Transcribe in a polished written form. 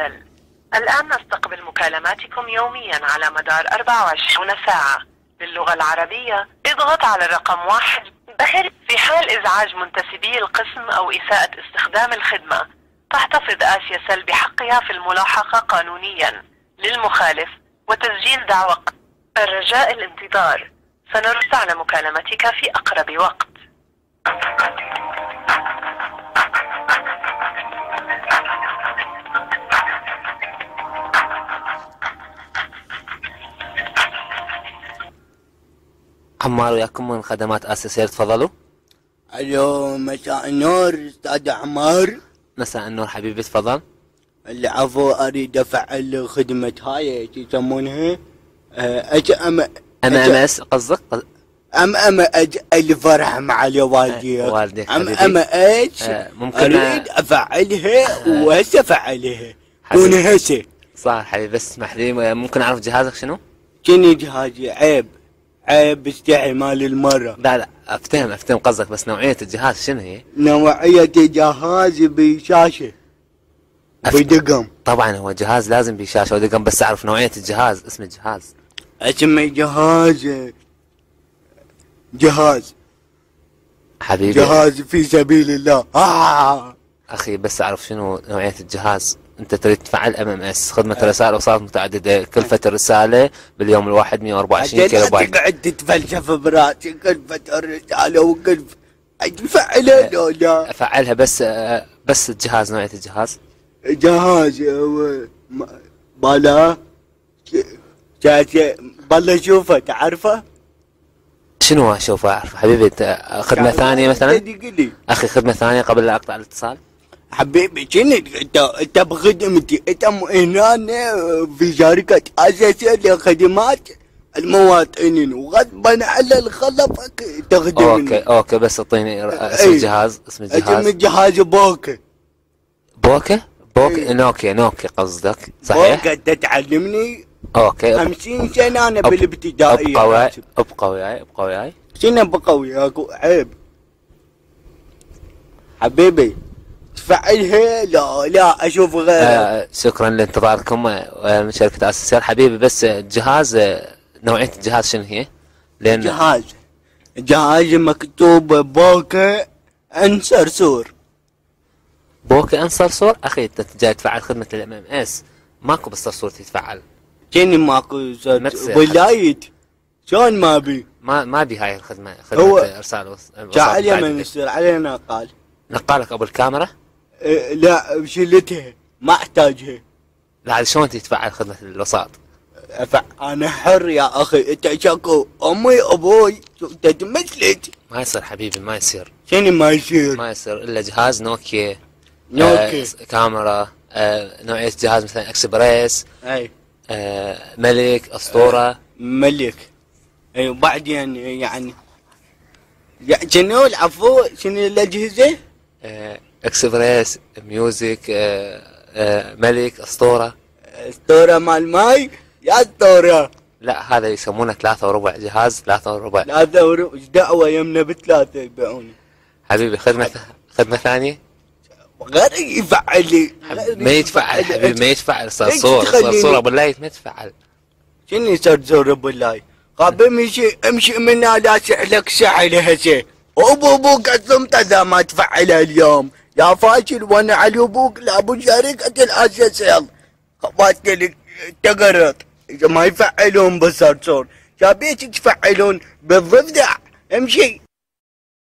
سل. الآن نستقبل مكالماتكم يوميا على مدار 24 ساعة. للغة العربية اضغط على الرقم 1. في حال إزعاج منتسبي القسم أو إساءة استخدام الخدمة تحتفظ آسيا سل بحقها في الملاحقة قانونيا للمخالف وتسجيل دعوى. الرجاء الانتظار، سنرد على مكالمتك في أقرب وقت. عمار وياكم من خدمات آسيا سل، تفضلوا. الو، مساء النور استاذ عمار. مساء النور حبيبي، تفضل. العفو، اريد افعل خدمة هاي شو يسمونها MS قصدك؟ الفرح مع والديك ايش ممكن اريد افعلها وهسه افعلها دون هسه. صح حبيبي، بس اسمح لي، ممكن اعرف جهازك شنو؟ شنو جهازي؟ عيب استحي مال المرة. لا افتهم قصدك، بس نوعية الجهاز شنو هي؟ نوعية الجهاز بشاشة بدقم. طبعا هو جهاز لازم بشاشة ودقم، بس اعرف نوعية الجهاز، اسم الجهاز. اسم جهاز حبيبي، جهاز في سبيل الله. اخي بس اعرف شنو نوعية الجهاز. انت تريد تفعل MMS، خدمة رسائل وصلات متعددة، كلفة الرسالة باليوم الواحد 124 كيلو بايت. تقعد تتفلسف براسي، كلفة الرسالة وكلفة تفعلها لو لا؟ افعلها بس الجهاز، نوعية الجهاز. جهاز بالله شوفه تعرفه؟ شنو اشوف اعرف حبيبي؟ خدمة ثانية مثلا؟ اخي خدمة ثانية قبل لا اقطع الاتصال. حبيبي شنو انت بخدمتي، انت هنا في شركة آسيا سل لخدمات المواطنين، وغضبا على الخلفك تخدمني. اوكي بس اعطيني اسم الجهاز. اسم الجهاز بوكا. نوكيا قصدك، صحيح؟ بوكا انت تعلمني. اوكي 50 سنة انا بالابتدائية. ابقى وياي. شنو ابقى وياك؟ عيب حبيبي، تفعلها لا اشوف غيرها. شكرا لانتظاركم من شركة آسيا سل. حبيبي بس الجهاز، نوعية الجهاز شنو هي؟ لأن جهاز مكتوب بوكا انصرصور. بوكا انصرصور؟ اخي انت جاي تفعل خدمة MMS، ماكو بالصرصور تتفعل. شنو ماكو ولايت؟ شلون ما بي؟ ما بي هاي الخدمة، خدمة ارسال وصلات. جاء اليمن يصير علينا نقالك ابو الكاميرا؟ لا شلتها، ما احتاجها. لا شلون تتفعل خدمة الوساط؟ انا حر يا اخي، انت شكو امي ابوي انت تمثلت. ما يصير حبيبي، ما يصير. شنو ما يصير؟ ما يصير الا جهاز نوكيا. كاميرا، نوعية جهاز مثلا اكسبريس. اي ملك، اسطورة. ملك. اي وبعدين يعني شنو العفو؟ شنو الاجهزة؟ اكسبريس، ميوزك، ملك، اسطورة. اسطورة مال ماي يا اسطورة. لا هذا يسمونه 3 وربع، جهاز 3 وربع. 3 وربع ايش دعوة يمنا ب3 يبيعوني. حبيبي خدمة ثانية غير يفعل لي. ما يتفعل حبيبي، ما يتفعل. صرصور ابو اللايت ما يتفعل. شنو صرصور ابو اللايت؟ قبل امشي من لا سحلك سحل هسه. ابوك قسمت اذا ما تفعلها اليوم يا فاشل، وانا على ابوك لابو شركة الآسيا سل. خبطت لك تقرط اذا ما يفعلون بالصرصور، شابيك تفعلون بالضفدع. امشي.